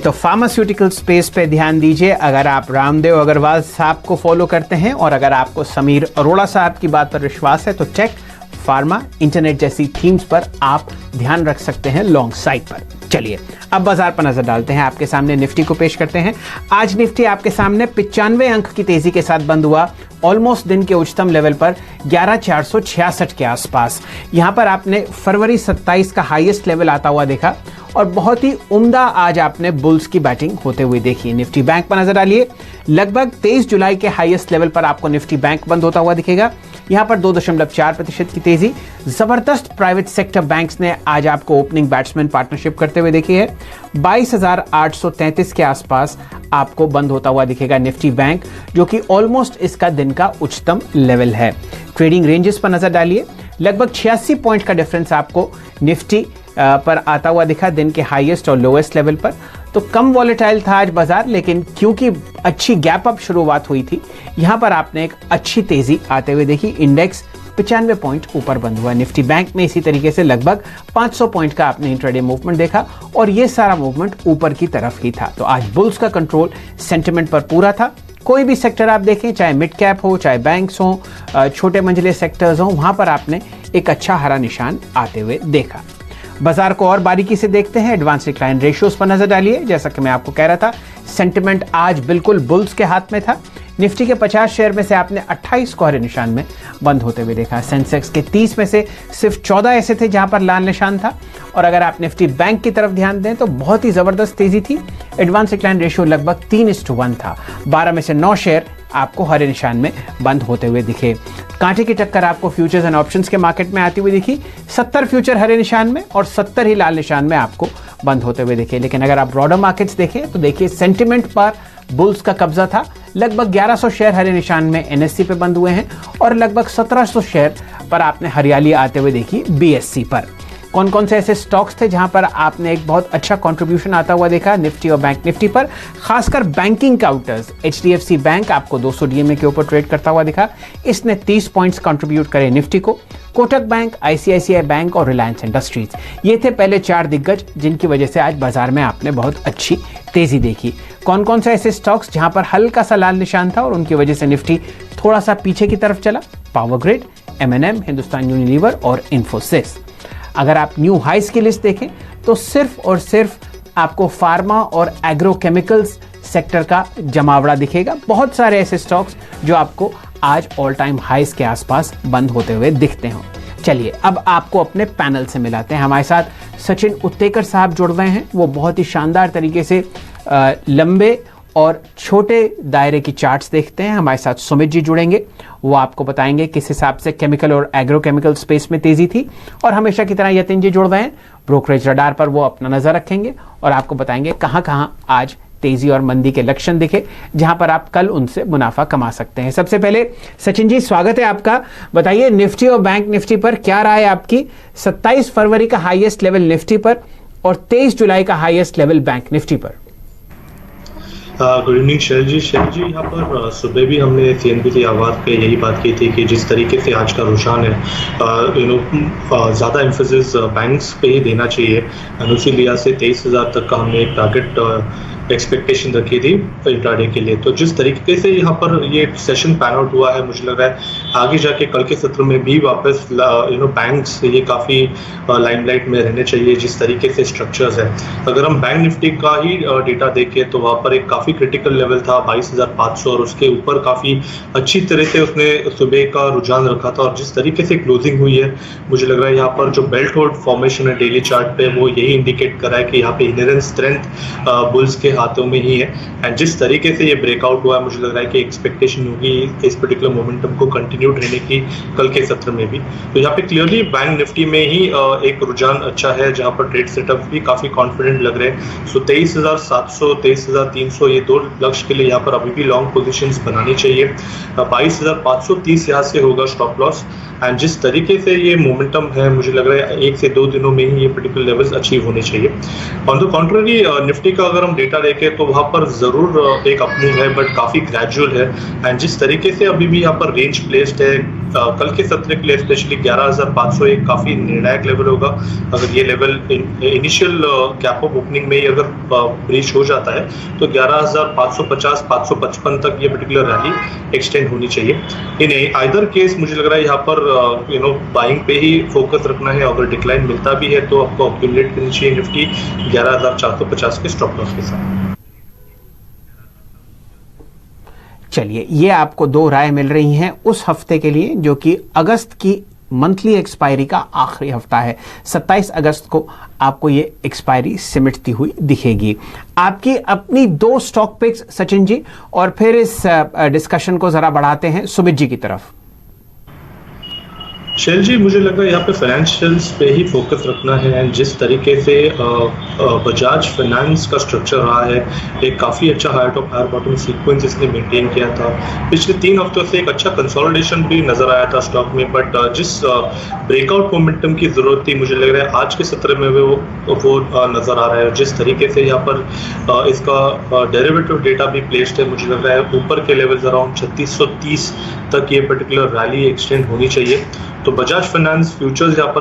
तो pharmaceutical space पे ध्यान दीजिए। अगर आप रामदेव अग्रवाल साहब को फॉलो करते हैं और अगर आपको समीर अरोड़ा साहब की बात पर विश्वास है तो टेक, फार्मा, इंटरनेट जैसी थीम्स पर आप ध्यान रख सकते हैं लॉन्ग साइड पर। चलिए अब बाजार पर नजर डालते हैं। आपके सामने निफ्टी को पेश करते हैं। आज निफ्टी आपके सामने 95 अंक की तेजी के साथ बंद हुआ, ऑलमोस्ट दिन के उच्चतम लेवल पर 11,466 के आसपास। यहां पर आपने फरवरी 27 का हाईएस्ट लेवल आता हुआ देखा और बहुत ही उम्दा आज आपने बुल्स की बैटिंग होते हुए देखी। निफ्टी बैंक पर नजर डालिए, लगभग 23 जुलाई के हाईएस्ट लेवल पर आपको निफ्टी बैंक बंद होता हुआ दिखेगा। यहां पर 2.4% की तेजी। जबरदस्त प्राइवेट सेक्टर बैंक्स ने आज आपको ओपनिंग बैट्समैन पार्टनरशिप करते हुए देखी है। 22,833 के आसपास आपको बंद होता हुआ दिखेगा निफ्टी बैंक, जो कि ऑलमोस्ट इसका दिन का उच्चतम लेवल है। ट्रेडिंग रेंजेस पर नजर डालिए, लगभग 86 पॉइंट का डिफरेंस आपको निफ्टी पर आता हुआ दिखा दिन के हाईएस्ट और लोएस्ट लेवल पर। तो कम वॉलेटाइल था आज बाजार, लेकिन क्योंकि अच्छी गैप अप शुरुआत हुई थी, यहां पर आपने एक अच्छी तेजी आते हुए देखी। इंडेक्स 95 पॉइंट ऊपर बंद हुआ। निफ्टी बैंक में इसी तरीके से लगभग 500 पॉइंट का आपने इंट्राडे मूवमेंट देखा और ये सारा मूवमेंट ऊपर की तरफ ही था। तो आज बुल्स का कंट्रोल सेंटिमेंट पर पूरा था। कोई भी सेक्टर आप देखें, चाहे मिड कैप हो, चाहे बैंक्स हो, छोटे मंजिले सेक्टर्स हो, वहां पर आपने एक अच्छा हरा निशान आते हुए देखा। बाजार को और बारीकी से देखते हैं। एडवांस डिक्लाइन रेशियोज पर नजर डालिए। जैसा कि मैं आपको कह रहा था, सेंटिमेंट आज बिल्कुल बुल्स के हाथ में था। निफ्टी के 50 शेयर में से आपने 28 को हरे निशान में बंद होते हुए देखा। सेंसेक्स के 30 में से सिर्फ 14 ऐसे थे जहां पर लाल निशान था। और अगर आप निफ्टी बैंक की तरफ ध्यान दें तो बहुत ही जबरदस्त तेजी थी। एडवांस डिक्लाइन रेशियो लगभग 3:1 था। 12 में से 9 शेयर आपको हरे निशान में बंद होते हुए दिखे। कांटे की टक्कर आपको फ्यूचर्स एंड ऑप्शंस के मार्केट में आती हुई दिखी। 70 फ्यूचर हरे निशान में और 70 ही लाल निशान में आपको बंद होते हुए दिखे। लेकिन अगर आप ब्रॉडर मार्केट्स देखें तो देखिए सेंटिमेंट पर बुल्स का कब्जा था। लगभग 1100 शेयर हरे निशान में एनएससी पे बंद हुए हैं और लगभग 1700 शेयर पर आपने हरियाली आते हुए देखी बीएससी पर। कौन कौन से ऐसे स्टॉक्स थे जहां पर आपने एक बहुत अच्छा कंट्रीब्यूशन आता हुआ देखा निफ्टी और बैंक निफ्टी पर? खासकर बैंकिंग काउंटर्स, एचडीएफसी बैंक आपको 200 डीएमए के ऊपर ट्रेड करता हुआ दिखा। इसने 30 पॉइंट्स कंट्रीब्यूट करे निफ्टी को। कोटक बैंक, आईसीआईसीआई बैंक और रिलायंस इंडस्ट्रीज, ये थे पहले 4 दिग्गज जिनकी वजह से आज बाजार में आपने बहुत अच्छी तेजी देखी। कौन कौन से ऐसे स्टॉक्स जहां पर हल्का सा लाल निशान था और उनकी वजह से निफ्टी थोड़ा सा पीछे की तरफ चला? पावर ग्रिड, एमएनएम, हिंदुस्तान यूनिलीवर और इन्फोसिस। अगर आप न्यू हाइस की लिस्ट देखें तो सिर्फ और सिर्फ आपको फार्मा और एग्रोकेमिकल्स सेक्टर का जमावड़ा दिखेगा। बहुत सारे ऐसे स्टॉक्स जो आपको आज ऑल टाइम हाइस के आसपास बंद होते हुए दिखते हो। चलिए अब आपको अपने पैनल से मिलाते हैं। हमारे साथ सचिन उत्तेकर साहब जुड़ रहे हैं। वो बहुत ही शानदार तरीके से लंबे और छोटे दायरे की चार्ट्स देखते हैं। हमारे साथ सुमित जी जुड़ेंगे, वो आपको बताएंगे किस हिसाब से केमिकल और एग्रोकेमिकल स्पेस में तेजी थी। और हमेशा की तरह यतिन जी जुड़ रहे हैं, ब्रोकरेज रडार पर वो अपना नजर रखेंगे और आपको बताएंगे कहां कहां आज तेजी और मंदी के लक्षण दिखे जहां पर आप कल उनसे मुनाफा कमा सकते हैं। सबसे पहले सचिन जी, स्वागत है आपका। बताइए निफ्टी और बैंक निफ्टी पर क्या राय है आपकी? 27 फरवरी का हाईएस्ट लेवल निफ्टी पर और 23 जुलाई का हाईएस्ट लेवल बैंक निफ्टी पर। गुड इवनिंग शैल जी, यहाँ पर सुबह भी हमने सीएनबी की आवाज़ पे यही बात की थी कि जिस तरीके से आज का रुझान है, ज़्यादा एम्फेसिस बैंक्स पे ही देना चाहिए। उसी लिहाज से 23,000 तक का हमने एक टारगेट एक्सपेक्टेशन रखी थी इंट्राडे के लिए। तो जिस तरीके से यहाँ पर ये सेशन पैन आउट हुआ है, मुझे लग रहा है आगे जाके कल के सत्र में भी वापस बैंक्स ये काफ़ी लाइमलाइट में रहने चाहिए जिस तरीके से स्ट्रक्चर्स है। अगर हम बैंक निफ्टी का ही डेटा देखें तो वहाँ पर एक काफ़ी क्रिटिकल लेवल था 22,500 और उसके ऊपर काफ़ी अच्छी तरह से उसने सुबह का रुझान रखा था। और जिस तरीके से क्लोजिंग हुई है, मुझे लग रहा है यहाँ पर जो बेल्ट होल्ड फॉर्मेशन है डेली चार्ट पे, वो यही इंडिकेट कर रहा है कि यहाँ पे इनहेरेंट स्ट्रेंथ बुल्स के हाथों में ही है। एंड जिस तरीके से ये ब्रेकआउट हुआ है, मुझे लग रहा है कि एक्सपेक्टेशन होगी इस पर्टिकुलर मोमेंटम को कंटिन्यूड रहने की कल के सत्र में भी। तो यहाँ पे क्लियरली बैंक निफ्टी में ही एक रुझान अच्छा है जहाँ पर ट्रेड सेटअप भी काफ़ी कॉन्फिडेंट लग रहे हैं। सो 23,700, 23,300 ये दो लक्ष्य के लिए यहाँ पर अभी भी लॉन्ग पोजीशंस बनानी चाहिए। 22,530 यहाँ से होगा स्टॉप लॉस, एंड जिस तरीके से ये मोमेंटम है मुझे लग रहा है 1 से 2 दिनों में ही ये पर्टिकुलर लेवल्स अचीव होने चाहिए। ऑन द कॉन्ट्ररी निफ्टी का अगर हम डेटा देखें तो वहाँ पर जरूर एक अपमूव है, बट काफी ग्रेजुअल है, एंड जिस तरीके से अभी भी यहाँ पर रेंज प्लेस्ड है कल के सत्र के लिए स्पेशली 11,500 एक काफी निर्णायक लेवल होगा। अगर ये level initial gap of opening में ही अगर ब्रीच हो जाता है तो 11,550-555 तक ये पर्टिकुलर रैली एक्सटेंड होनी चाहिए। इन आइदर केस मुझे लग रहा है यहाँ पर बाइंग पे ही फोकस रखना है। अगर डिक्लाइन मिलता भी है तो आपको अक्यूमुलेट करनी चाहिए निफ्टी 11,450 के स्टॉप लॉस के साथ। चलिए, ये आपको दो राय मिल रही हैं उस हफ्ते के लिए जो कि अगस्त की मंथली एक्सपायरी का आखिरी हफ्ता है। 27 अगस्त को आपको ये एक्सपायरी सिमटती हुई दिखेगी। आपकी अपनी दो स्टॉक पिक्स सचिन जी, और फिर इस डिस्कशन को जरा बढ़ाते हैं सुमित जी की तरफ। शैल जी, मुझे लग रहा है यहाँ पे फाइनेंशियल्स पे ही फोकस रखना है, एंड जिस तरीके से बजाज फाइनेंस का स्ट्रक्चर रहा है, एक काफ़ी अच्छा higher top higher bottom sequence इसने मेंटेन किया था। पिछले 3 हफ्तों से एक अच्छा कंसोलिडेशन भी नजर आया था स्टॉक में, बट जिस ब्रेकआउट मोमेंटम की जरूरत थी मुझे लग रहा है आज के सत्र में वो नजर आ रहा है। जिस तरीके से यहाँ पर इसका डेरिवेटिव डेटा भी प्लेस्ड है, मुझे लग रहा है ऊपर के लेवल्स अराउंड 3630 तक ये पर्टिकुलर रैली एक्सटेंड होनी चाहिए। तो बजाज फाइनेंस फ्यूचर्स यहाँ पर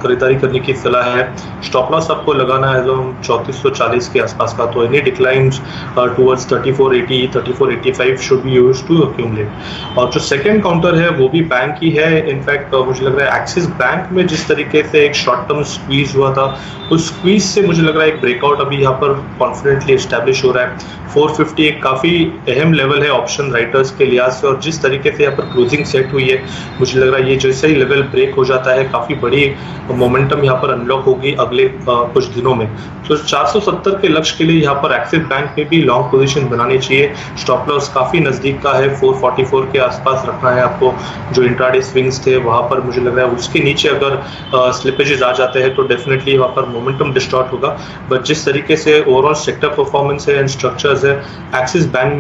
खरीदारी करने की सलाह है। स्टॉप लॉस आपको लगाना है जो 3440 के आसपास का, तो any decline towards 3480 3485 should be used to accumulate. और जो सेकंड काउंटर है वो भी बैंक ही है। इनफैक्ट मुझे लग रहा है एक्सिस बैंक में जिस तरीके से एक शॉर्ट टर्म स्क्वीज हुआ था, उस स्क्वीज से मुझे लग रहा है एक ब्रेकआउट अभी यहाँ पर कॉन्फिडेंटली एस्टैब्लिश हो रहा है। 450 एक काफी अहम लेवल है ऑप्शन राइटर्स के लिहाज से, और जिस तरीके से यहाँ पर क्लोजिंग सेट हुई है मुझे लग रहा है ये जैसे ही लेवल ब्रेक हो जाता है काफी बड़ी मोमेंटम यहाँ पर अनलॉक होगी अगले कुछ दिनों में। तो 470 के लक्ष्य के लिए यहाँ पर एक्सिस बैंक में भी लॉन्ग पोजीशन बनानी चाहिए। स्टॉप लॉस काफी नजदीक का है, 444 के आसपास रखना है आपको। जो इंट्राडे स्विंग्स थे वहां पर मुझे लग रहा है उसके नीचे अगर स्लिपेजेस आ जाते हैं तो डेफिनेटली वहां पर मोमेंटम डिस्टॉर्ट होगा। बट जिस तरीके से ओवरऑल सेक्टर परफॉर्मेंस है एंड स्ट्रक्चर्स है, एक्सिस बैंक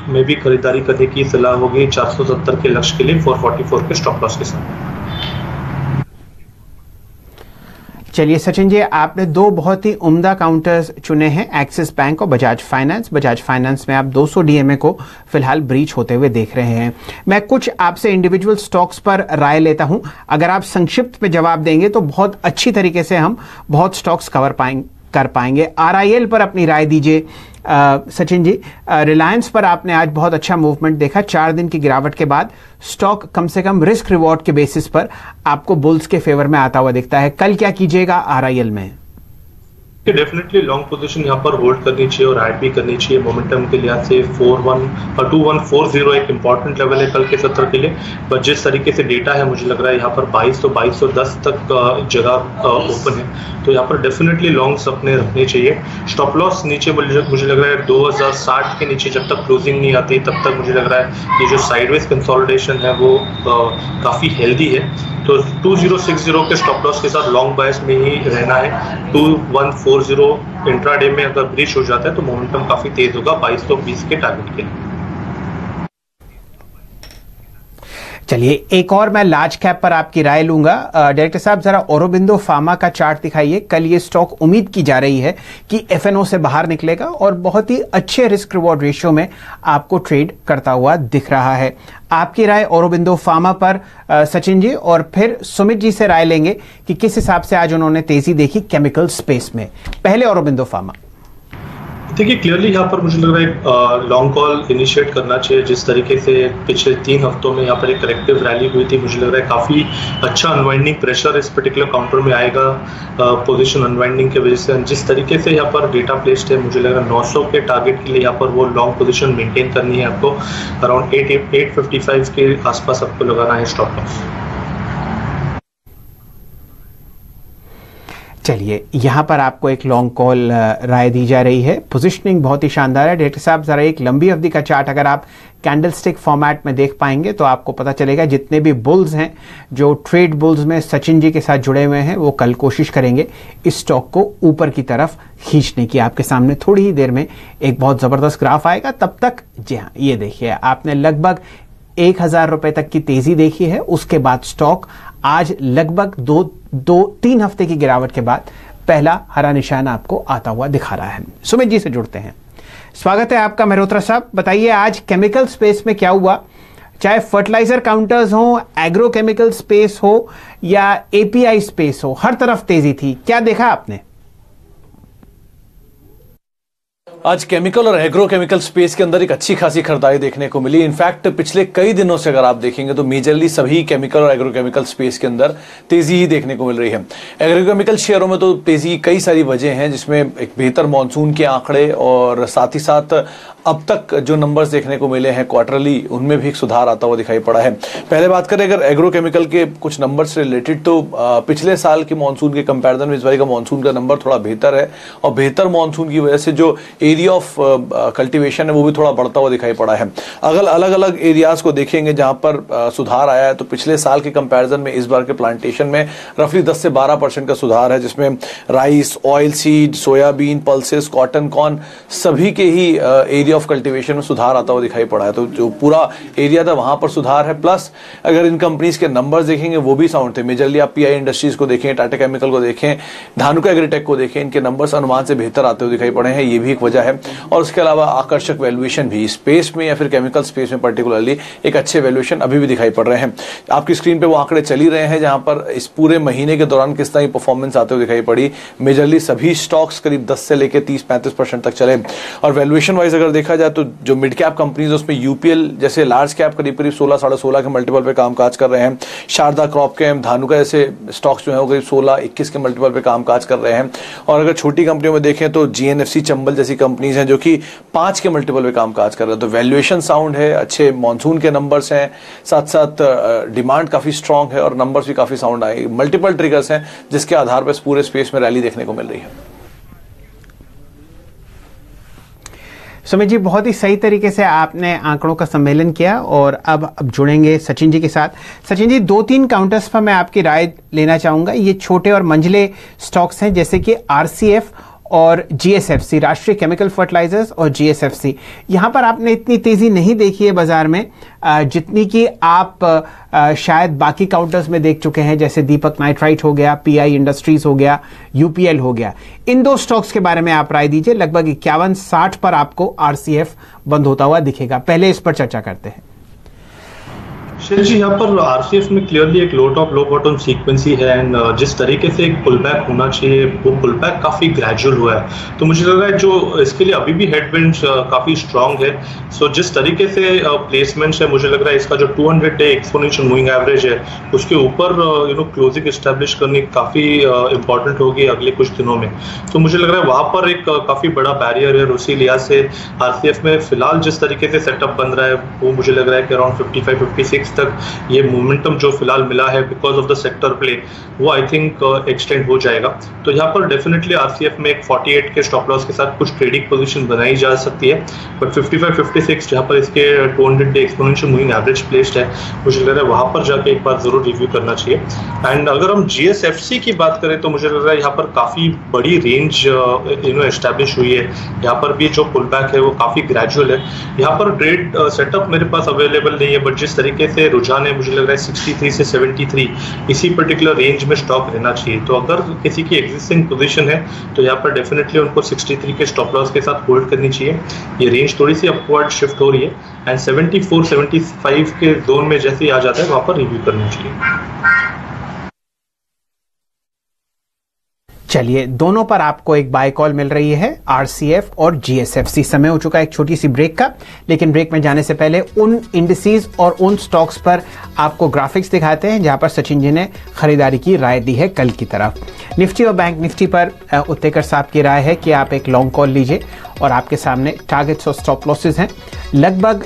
में भी खरीदारी करने की सलाह होगी 470 के लक्ष्य के लिए 444 के स्टॉप लॉस के साथ। चलिए सचिन जी, आपने दो बहुत ही उम्दा काउंटर्स चुने हैं, एक्सिस बैंक और बजाज फाइनेंस। बजाज फाइनेंस में आप 200 डीएमए को फिलहाल ब्रीच होते हुए देख रहे हैं। मैं कुछ आपसे इंडिविजुअल स्टॉक्स पर राय लेता हूं, अगर आप संक्षिप्त में जवाब देंगे तो बहुत अच्छी तरीके से हम बहुत स्टॉक्स कर पाएंगे। आरआईएल पर अपनी राय दीजिए सचिन जी। रिलायंस पर आपने आज बहुत अच्छा मूवमेंट देखा, 4 दिन की गिरावट के बाद स्टॉक कम से कम रिस्क रिवॉर्ड के बेसिस पर आपको बुल्स के फेवर में आता हुआ दिखता है। कल क्या कीजिएगा आरआईएल में? डेफिनेटली लॉन्ग पोजीशन यहाँ पर होल्ड करनी चाहिए और ऐड भी करनी चाहिए। मोमेंटम के लिहाज से 2140 एक इंपॉर्टेंट लेवल है कल के सत्र के लिए। बट जिस तरीके से डेटा है मुझे लग रहा है यहाँ पर 2210 तक जगह ओपन है, तो यहाँ पर डेफिनेटली लॉन्ग्स अपने रखने चाहिए। स्टॉप लॉस नीचे मुझे लग रहा है 2060 के नीचे जब तक क्लोजिंग नहीं आती तब तक मुझे लग रहा है ये जो साइडवेज कंसोलिडेशन है वो काफी हेल्दी है। तो 2060 के स्टॉप लॉस के साथ लॉन्ग बायस में ही रहना है। 2140 इंट्राडे में अगर ब्रीच हो जाता है तो मोमेंटम काफी तेज होगा 2220 के टारगेट के लिए। चलिए, एक और मैं लार्ज कैप पर आपकी राय लूंगा। डायरेक्टर साहब, जरा औरोबिंदो फार्मा का चार्ट दिखाइए। कल ये स्टॉक उम्मीद की जा रही है कि एफएनओ से बाहर निकलेगा और बहुत ही अच्छे रिस्क रिवॉर्ड रेशियो में आपको ट्रेड करता हुआ दिख रहा है। आपकी राय औरोबिंदो फार्मा पर सचिन जी, और फिर सुमित जी से राय लेंगे कि किस हिसाब से आज उन्होंने तेजी देखी केमिकल स्पेस में। पहले औरोबिंदो फार्मा। देखिए, क्लियरली यहाँ पर मुझे लग रहा है लॉन्ग कॉल इनिशिएट करना चाहिए। जिस तरीके से पिछले 3 हफ्तों में यहाँ पर एक करेक्टिव रैली हुई थी, मुझे लग रहा है काफ़ी अच्छा अनवाइंडिंग प्रेशर इस पर्टिकुलर काउंटर में आएगा पोजीशन अनवाइंडिंग की वजह से। जिस तरीके से यहाँ पर डेटा प्लेस्ड है मुझे लग रहा है 900 के टारगेट के लिए यहाँ पर वो लॉन्ग पोजीशन मेंटेन करनी है आपको। अराउंड 855 के आसपास आपको लगाना है स्टॉप लॉस। चलिए, यहाँ पर आपको एक लॉन्ग कॉल राय दी जा रही है। पोजिशनिंग बहुत ही शानदार है। डायरेक्टर साहब, जरा एक लंबी अवधि का चार्ट अगर आप कैंडलस्टिक फॉर्मेट में देख पाएंगे तो आपको पता चलेगा जितने भी बुल्स हैं जो ट्रेड बुल्स में सचिन जी के साथ जुड़े हुए हैं वो कल कोशिश करेंगे इस स्टॉक को ऊपर की तरफ खींचने की। आपके सामने थोड़ी ही देर में एक बहुत जबरदस्त ग्राफ आएगा। तब तक जी हाँ, ये देखिए, आपने लगभग 1000 रुपए तक की तेजी देखी है। उसके बाद स्टॉक आज लगभग 2-3 हफ्ते की गिरावट के बाद पहला हरा निशान आपको आता हुआ दिखा रहा है। सुमित जी से जुड़ते हैं। स्वागत है आपका मेहरोत्रा साहब। बताइए आज केमिकल स्पेस में क्या हुआ, चाहे फर्टिलाइजर काउंटर्स हो, एग्रो केमिकल स्पेस हो या एपीआई स्पेस हो, हर तरफ तेजी थी। क्या देखा आपने? आज केमिकल और एग्रो केमिकल स्पेस के अंदर एक अच्छी खासी खरीदारी देखने को मिली। इनफैक्ट पिछले कई दिनों से अगर आप देखेंगे तो मेजरली सभी केमिकल और एग्रो केमिकल स्पेस के अंदर तेजी ही देखने को मिल रही है। एग्रो केमिकल शेयरों में तो तेजी की कई सारी वजह हैं, जिसमें एक बेहतर मॉनसून के आंकड़े और साथ ही साथ अब तक जो नंबर्स देखने को मिले हैं क्वार्टरली, उनमें भी एक सुधार आता हुआ दिखाई पड़ा है। पहले बात करें अगर एग्रो केमिकल के कुछ नंबर्स से रिलेटेड, तो पिछले साल के मॉनसून के कंपैरिजन में इस बार का मॉनसून का नंबर थोड़ा बेहतर है और बेहतर मॉनसून की वजह से जो एरिया ऑफ कल्टीवेशन है वो भी थोड़ा बढ़ता हुआ दिखाई पड़ा है। अगर अलग अलग एरियाज को देखेंगे जहां पर सुधार आया है, तो पिछले साल के कंपैरिजन में इस बार के प्लांटेशन में रफली 10 से 12% का सुधार है, जिसमें rice, oil seed, soybean, pulses, cotton, corn सभी के ही एरिया ऑफ कल्टीवेशन में सुधार आता हुआ दिखाई पड़ा है। तो जो पूरा एरिया था वहां पर सुधार है। प्लस अगर इन कंपनीज के नंबर्स देखेंगे वो भी साउंड थे। मेजरली आप पीआई इंडस्ट्रीज को देखें, टाटा केमिकल को देखें, धानुका एग्रीटेक को देखें, इनके नंबर्स अनुमान से बेहतर आते हुए दिखाई पड़े हैं। ये भी एक वजह है। और उसके अलावा आकर्षक वैल्यूएशन भी स्पेस में या फिर केमिकल स्पेस में पर्टिकुलरली एक अच्छे वैल्यूएशन अभी भी दिखाई पड़ रहे हैं। आपकी स्क्रीन पे वो आंकड़े चल ही रहे हैं, जहां पर इस पूरे महीने के दौरान किस तरह की परफॉर्मेंस आते हुए दिखाई पड़ी। मेजरली सभी स्टॉक्स करीब 10 से लेकर 30-35% तक चले। और वैल्यूएशन वाइज अगर देखा जाए तो जो मिड कैप कंपनीज उसमें यूपीएल जैसे लार्ज कैप करीब 16-16.5 के मल्टीपल पे कामकाज कर रहे हैं। शारदा क्रॉपकेम, धानुका जैसे स्टॉक्स जो है वो करीब 16-21 के मल्टीपल पे कामकाज कर रहे हैं। और अगर छोटी कंपनियों में देखें तो जीएनएफसी, चंबल जैसी कंपनीज हैं जो कि 5 के मल्टीपल पे कामकाज कर रहे हैं। तो वैल्यूएशन साउंड है, अच्छे मॉनसून के नंबर्स हैं, साथ साथ डिमांड काफी स्ट्रांग है और नंबर्स भी काफी साउंड आए। मल्टीपल ट्रिगर्स हैं जिसके आधार पर पूरे स्पेस में रैली देखने को मिल रही है। सुमित जी, बहुत ही सही तरीके से आपने आंकड़ों का सम्मेलन किया और अब जुड़ेंगे सचिन जी के साथ। सचिन जी, 2-3 काउंटर्स पर मैं आपकी राय लेना चाहूंगा। ये छोटे और मंझले स्टॉक्स हैं जैसे कि आरसीएफ और जीएसएफसी, राष्ट्रीय केमिकल फर्टिलाइजर्स और जीएसएफसी। यहाँ पर आपने इतनी तेजी नहीं देखी है बाजार में जितनी कि आप शायद बाकी काउंटर्स में देख चुके हैं, जैसे दीपक नाइट्राइट हो गया, पीआई इंडस्ट्रीज हो गया, यूपीएल हो गया। इन 2 स्टॉक्स के बारे में आप राय दीजिए। लगभग 51-60 पर आपको आरसीएफ बंद होता हुआ दिखेगा। पहले इस पर चर्चा करते हैं। शैल जी, यहाँ पर आरसीएफ में क्लियरली एक लो टॉप लो बॉटम सीक्वेंस ही है एंड जिस तरीके से एक पुल बैक होना चाहिए वो पुल बैक काफी ग्रेजुअल हुआ है। तो मुझे लग रहा है जो इसके लिए अभी भी हेडविंड्स काफी स्ट्रांग है। सो जिस तरीके से प्लेसमेंट्स है, मुझे लग रहा है इसका जो 200 डे एक्सपोनेंशियल मूविंग एवरेज है उसके ऊपर क्लोजिंग एस्टेब्लिश करनी काफी इंपॉर्टेंट होगी अगले कुछ दिनों में। तो मुझे लग रहा है वहां पर एक काफी बड़ा बैरियर है। उसी लिहाज से आरसीएफ में फिलहाल जिस तरीके से सेटअप बन रहा है वो मुझे लग रहा है कि अराउंड 55-56 तक ये मोमेंटम जो फिलहाल मिला है because of the sector play वो आई थिंक एक्सटेंड हो जाएगा। तो यहाँ पर डेफिनेटली आरसीएफ में एक 48 के स्टॉप लॉस के साथ कुछ ट्रेडिंग पोजीशन बनाई जा सकती है। बट 55-56 जहाँ पर इसके 200 day exponential moving average placed है, मुझे लग रहा है वहां पर जाके एक बार जरूर रिव्यू करना चाहिए। एंड अगर हम जीएसएफसी की बात करें तो मुझे लग रहा है यहाँ पर काफी बड़ी रेंज एस्टैब्लिश हुई है। यहाँ पर भी जो पुल बैक है वो काफी ग्रेजुअल है। यहाँ पर ट्रेड सेटअप मेरे पास अवेलेबल नहीं है, बट जिस तरीके से रुझान है मुझे लग रहा है 63 से 73 इसी पर्टिकुलर रेंज में स्टॉक रहना चाहिए। तो अगर किसी की एग्जिस्टिंग पोजीशन है तो यहाँ पर डेफिनेटली उनको 63 के स्टॉप लॉस के साथ होल्ड करनी चाहिए। ये रेंज थोड़ी सी अपवर्ड शिफ्ट हो रही है एंड 74-75 के जोन में जैसे ही आ जाता है वहां पर रिव्यू करना चाहिए। चलिए, दोनों पर आपको एक बाय कॉल मिल रही है, आरसीएफ और जीएसएफसी। समय हो चुका है एक छोटी सी ब्रेक का, लेकिन ब्रेक में जाने से पहले उन इंडिसेस और उन स्टॉक्स पर आपको ग्राफिक्स दिखाते हैं जहां पर सचिन जी ने खरीदारी की राय दी है कल की तरफ। निफ्टी और बैंक निफ्टी पर उत्तेकर साहब की राय है कि आप एक लॉन्ग कॉल लीजिए और आपके सामने टारगेट्स और स्टॉप लॉसेस हैं। लगभग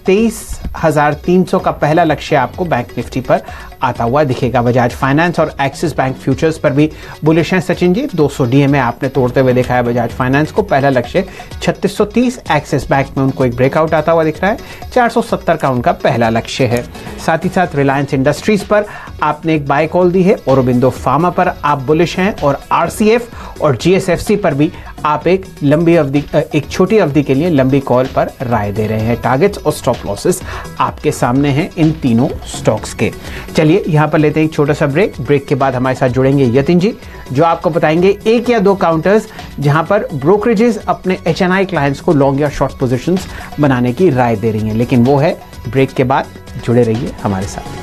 23,300 का पहला लक्ष्य आपको बैंक निफ्टी पर आता हुआ दिखेगा। बजाज फाइनेंस और एक्सिस बैंक फ्यूचर्स पर भी बुलिश हैं सचिन जी। 200 डीएमए आपने तोड़ते हुए देखा है बजाज फाइनेंस को। पहला लक्ष्य 3630, एक्सिस बैंक में उनको एक ब्रेकआउट आता हुआ दिख रहा है। 470 का उनका पहला लक्ष्य है। साथ ही साथ रिलायंस इंडस्ट्रीज पर आपने एक बाय कॉल दी है। औरोबिंदो फार्मा पर आप बुलिश हैं और आरसीएफ और जीएसएफसी पर भी आप एक छोटी अवधि के लिए लंबी कॉल पर राय दे रहे हैं। टारगेट्स और स्टॉप लॉसेस आपके सामने हैं इन तीनों स्टॉक्स के। चलिए यहां पर लेते हैं एक छोटा सा ब्रेक। ब्रेक के बाद हमारे साथ जुड़ेंगे यतिन जी, जो आपको बताएंगे एक या दो काउंटर्स जहां पर ब्रोकरेजेस अपने एचएनआई क्लाइंट्स को लॉन्ग या शॉर्ट पोजीशंस बनाने की राय दे रही हैं। लेकिन वो है ब्रेक के बाद। जुड़े रहिए हमारे साथ।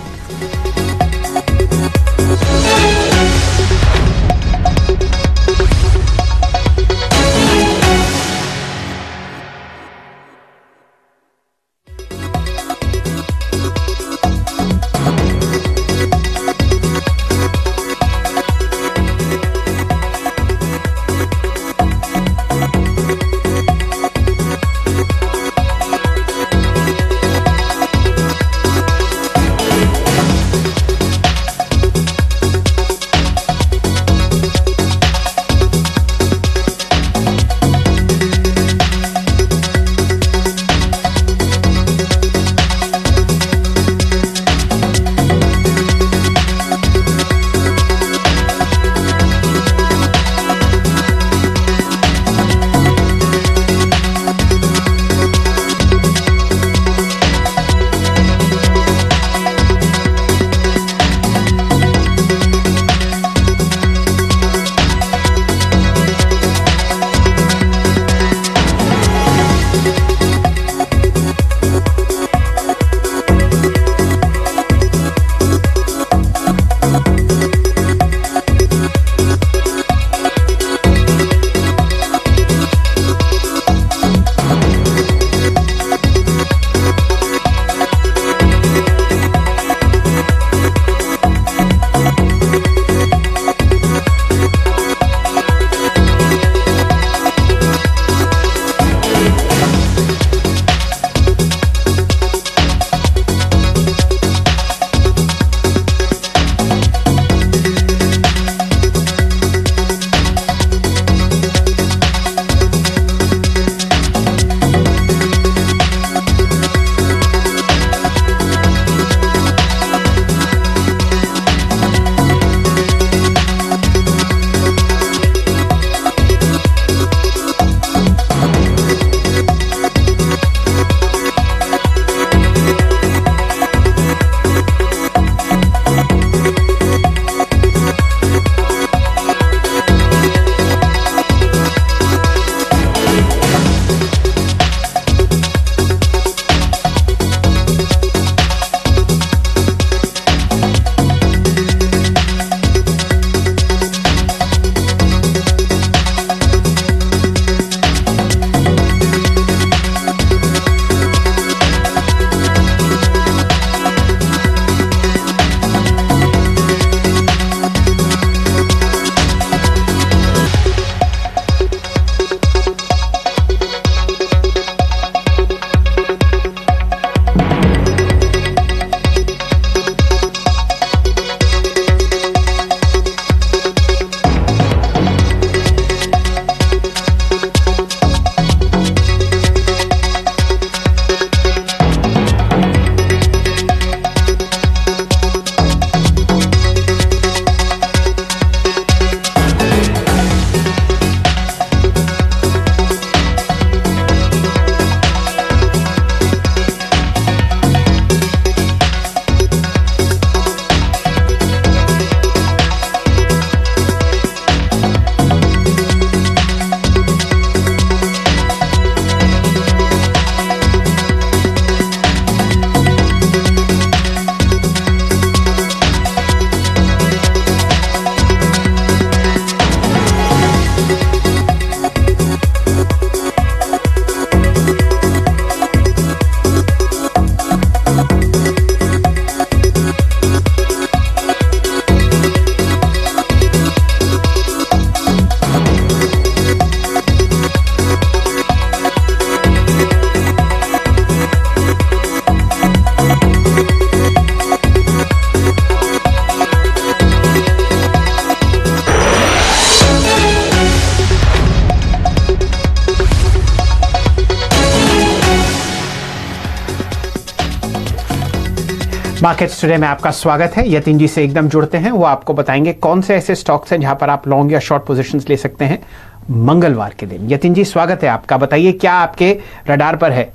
मार्केट्स टुडे में आपका स्वागत है। यतिन जी से एकदम जुड़ते हैं, वो आपको बताएंगे कौन से ऐसे स्टॉक्स हैं जहां पर आप लॉन्ग या शॉर्ट पोजीशंस ले सकते हैं मंगलवार के दिन। यतिन जी स्वागत है आपका, बताइए क्या आपके रडार पर है।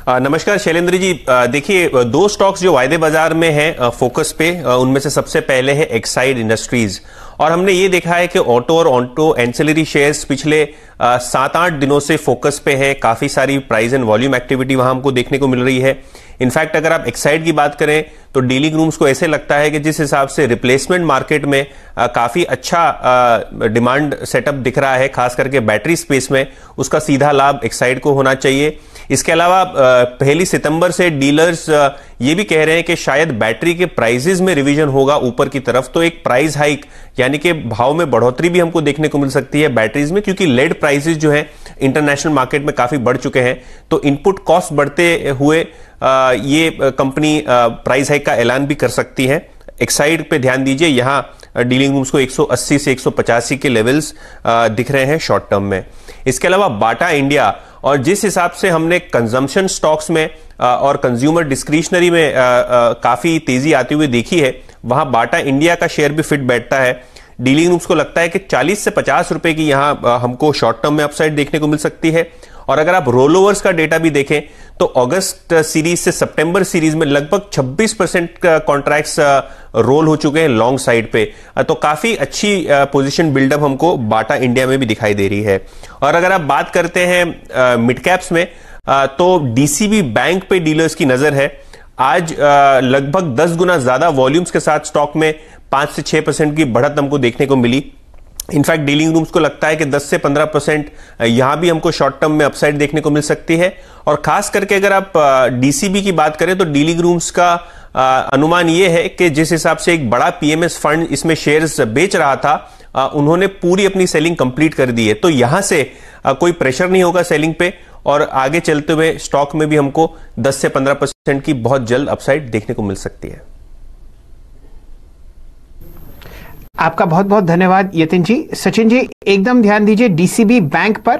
नमस्कार शैलेंद्र जी। देखिए, दो स्टॉक्स जो वायदे बाजार में हैं फोकस पे, उनमें से सबसे पहले है एक्साइड इंडस्ट्रीज। और हमने ये देखा है कि ऑटो और ऑटो एंसिलरी शेयर्स पिछले 7-8 दिनों से फोकस पे हैं। काफी सारी प्राइस एंड वॉल्यूम एक्टिविटी वहां हमको देखने को मिल रही है। इनफैक्ट अगर आप एक्साइड की बात करें तो डीलिंग रूम्स को ऐसे लगता है कि जिस हिसाब से रिप्लेसमेंट मार्केट में काफी अच्छा डिमांड सेटअप दिख रहा है, खास करके बैटरी स्पेस में, उसका सीधा लाभ एक्साइड को होना चाहिए। इसके अलावा 1 सितंबर से डीलर्स ये भी कह रहे हैं कि शायद बैटरी के प्राइसेस में रिवीजन होगा ऊपर की तरफ, तो एक प्राइस हाइक यानी कि भाव में बढ़ोतरी भी हमको देखने को मिल सकती है बैटरीज में, क्योंकि लेड प्राइसेस जो है इंटरनेशनल मार्केट में काफी बढ़ चुके हैं। तो इनपुट कॉस्ट बढ़ते हुए ये कंपनी प्राइस हाइक का ऐलान भी कर सकती है। एक्साइड पे ध्यान दीजिए, यहां डीलिंग रूम्स को 180 से 185 के लेवल्स दिख रहे हैं शॉर्ट टर्म में। इसके अलावा बाटा इंडिया, और जिस हिसाब से हमने कंजम्पशन स्टॉक्स में और कंज्यूमर डिस्क्रिशनरी में काफी तेजी आती हुई देखी है, वहां बाटा इंडिया का शेयर भी फिट बैठता है। डीलिंग रूम्स को लगता है कि 40 से 50 रुपए की यहां हमको शॉर्ट टर्म में अपसाइड देखने को मिल सकती है। और अगर आप रोल ओवर्स का डेटा भी देखें तो अगस्त सीरीज से सितंबर सीरीज में लगभग 26% कॉन्ट्रैक्ट्स रोल हो चुके हैं लॉन्ग साइड पे। तो काफी अच्छी पोजीशन बिल्डअप हमको बाटा इंडिया में भी दिखाई दे रही है। और अगर आप बात करते हैं मिड कैप्स में, तो डीसीबी बैंक पे डीलर्स की नजर है। आज लगभग 10 गुना ज्यादा वॉल्यूम्स के साथ स्टॉक में 5 से 6% की बढ़त हमको देखने को मिली। इनफैक्ट डीलिंग रूम्स को लगता है कि 10 से 15% यहां भी हमको शॉर्ट टर्म में अपसाइड देखने को मिल सकती है। और खास करके अगर आप डीसीबी की बात करें तो डीलिंग रूम्स का अनुमान यह है कि जिस हिसाब से एक बड़ा पीएमएस फंड इसमें शेयर्स बेच रहा था, उन्होंने पूरी अपनी सेलिंग कंप्लीट कर दी है। तो यहां से कोई प्रेशर नहीं होगा सेलिंग पे, और आगे चलते हुए स्टॉक में भी हमको 10 से 15% की बहुत जल्द अपसाइड देखने को मिल सकती है। आपका बहुत बहुत धन्यवाद यतिन जी। सचिन जी एकदम ध्यान दीजिए डीसीबी बैंक पर।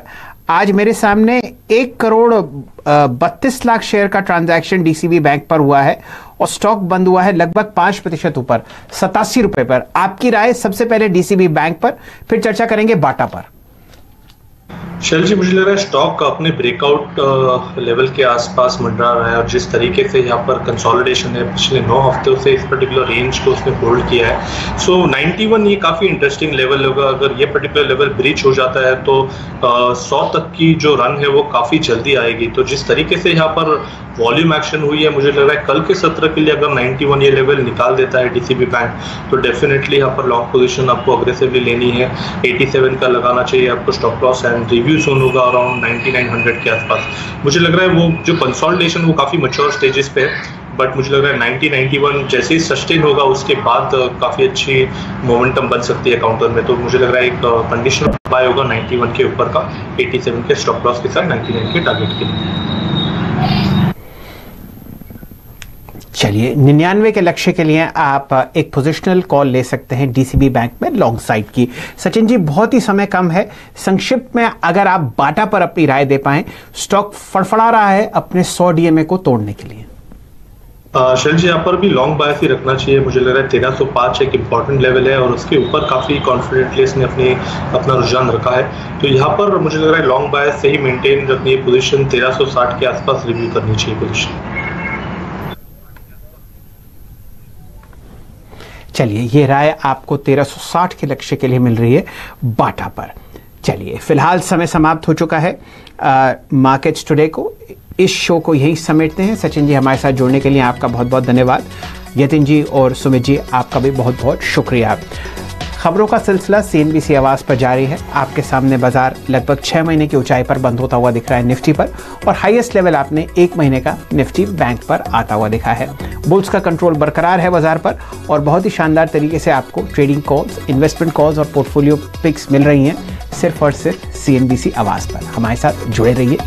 आज मेरे सामने 1 करोड़ 32 लाख शेयर का ट्रांजैक्शन डीसीबी बैंक पर हुआ है और स्टॉक बंद हुआ है लगभग 5% ऊपर 87 रुपए पर। आपकी राय सबसे पहले डीसीबी बैंक पर, फिर चर्चा करेंगे बाटा पर। शैल जी, मुझे लग रहा है स्टॉक अपने ब्रेकआउट लेवल के आसपास मंडरा रहा है, और जिस तरीके से यहाँ पर कंसोलिडेशन है पिछले 9 हफ्तों से इस पर्टिकुलर रेंज को उसने होल्ड किया है। सो 91 ये काफ़ी इंटरेस्टिंग लेवल होगा। अगर ये पर्टिकुलर लेवल ब्रीच हो जाता है तो 100 तक की जो रन है वो काफ़ी जल्दी आएगी। तो जिस तरीके से यहाँ पर वॉल्यूम एक्शन हुई है, मुझे लग रहा है कल के सत्र के लिए अगर 91 ये लेवल निकाल देता है डीसीबी बैंक, तो डेफिनेटली यहाँ पर लॉन्ग पोजीशन आपको अग्रेसिवली लेनी है। 87 का लगाना चाहिए आपको stop loss, and review zone होगा अराउंड 9900 के आसपास। मुझे लग रहा है वो जो कंसोलिडेशन वो काफ़ी मैच्योर स्टेजेस पे है, बट मुझे लग रहा है 90-91 जैसे ही सस्टेन होगा उसके बाद काफ़ी अच्छी मोमेंटम बन सकती है काउंटर में। तो मुझे लग रहा है एक कंडीशनल बाय होगा 91 के ऊपर का, 87 के स्टॉप लॉस के साथ 99 के टारगेट के लिए। चलिए 99 के लक्ष्य के लिए आप एक पोजिशनल कॉल ले सकते हैं डीसीबी बैंक में लॉन्ग साइड की। सचिन जी बहुत ही समय कम है, संक्षिप्त में अगर आप बाटा पर अपनी राय दे पाएं, स्टॉक फड़फड़ा रहा है अपने 100 डीएमए को तोड़ने के लिए। शैल जी, यहाँ पर भी लॉन्ग बायस ही रखना चाहिए। मुझे लग रहा है 1305 एक इंपॉर्टेंट लेवल है और उसके ऊपर काफ़ी कॉन्फिडेंटली इसने अपना रुझान रखा है। तो यहाँ पर मुझे लग रहा है लॉन्ग बायस से ही मेंटेन रखनी है पोजीशन। 1360 के आसपास रिव्यू करनी चाहिए पोजीशन। चलिए ये राय आपको 1360 के लक्ष्य के लिए मिल रही है बाटा पर। चलिए फिलहाल समय समाप्त हो चुका है मार्केट्स टुडे को। इस शो को यही समेटते हैं। सचिन जी हमारे साथ जुड़ने के लिए आपका बहुत बहुत धन्यवाद। यतिन जी और सुमित जी आपका भी बहुत बहुत शुक्रिया। खबरों का सिलसिला सीएनबीसी आवाज पर जारी है। आपके सामने बाजार लगभग 6 महीने की ऊंचाई पर बंद होता हुआ दिख रहा है निफ्टी पर, और हाईएस्ट लेवल आपने 1 महीने का निफ्टी बैंक पर आता हुआ दिखा है। बुल्स का कंट्रोल बरकरार है बाजार पर, और बहुत ही शानदार तरीके से आपको ट्रेडिंग कॉल्स, इन्वेस्टमेंट कॉल्स और पोर्टफोलियो पिक्स मिल रही हैं सिर्फ और सिर्फ सीएनबीसी आवाज पर। हमारे साथ जुड़े रहिए।